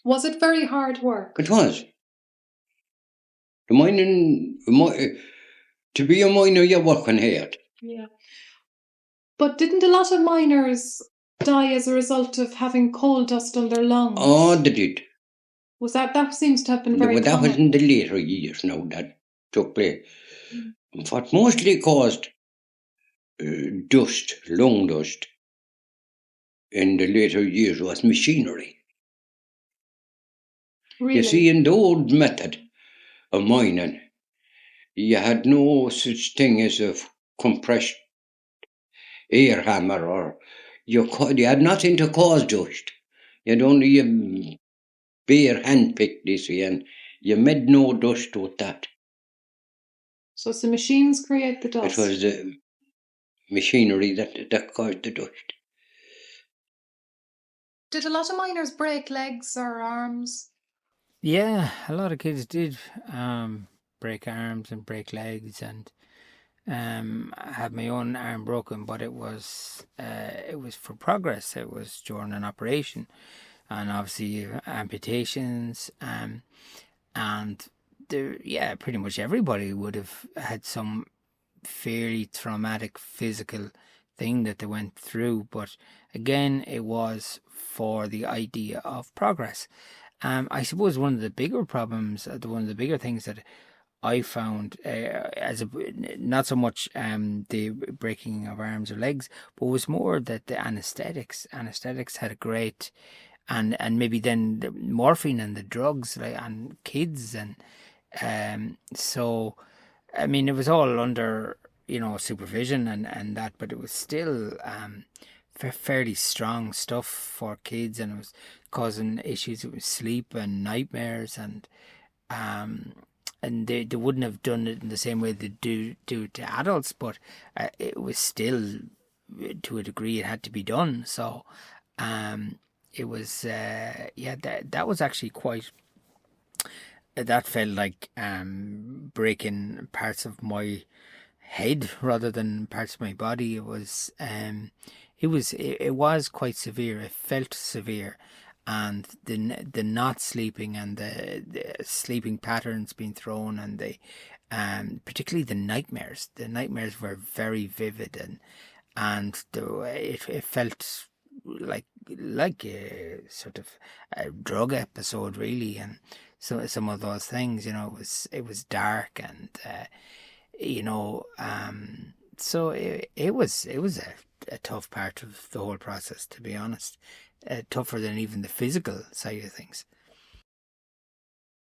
Was it very hard work? It was. The mining, to be a miner, you're working hard. Yeah. But didn't a lot of miners die as a result of having coal dust on their lungs? Oh, they did. Was that seems to have been very But that was common? in the later years now that took place. What mostly caused dust, lung dust, in the later years was machinery. Really? You see, in the old method of mining, you had no such thing as a compressed air hammer, or you had nothing to cause dust. You had only a bare hand pick this way, and you made no dust with that. So it's the machines create the dust? It was the machinery that caused the dust. Did a lot of miners break legs or arms? Yeah, a lot of kids did break arms and break legs, and I had my own arm broken, but it was for progress. It was during an operation, and obviously amputations, and pretty much everybody would have had some fairly traumatic physical thing that they went through. But again, it was for the idea of progress. I suppose one of the bigger problems, one of the bigger things that I found not so much the breaking of arms or legs, but was more that the anesthetics had a great, and maybe then the morphine and the drugs on kids, and so I mean it was all under supervision and that, but it was still fairly strong stuff for kids, and it was causing issues with sleep and nightmares, and they wouldn't have done it in the same way they do to adults, but it was still, to a degree, it had to be done. So it was that was actually quite, that felt like breaking parts of my head rather than parts of my body. It was quite severe. It felt severe, and the not sleeping and the sleeping patterns being thrown, and the particularly the nightmares. The nightmares were very vivid, and it felt like a sort of a drug episode, really, and so some of those things. It was dark, and so it was a tough part of the whole process, to be honest, tougher than even the physical side of things.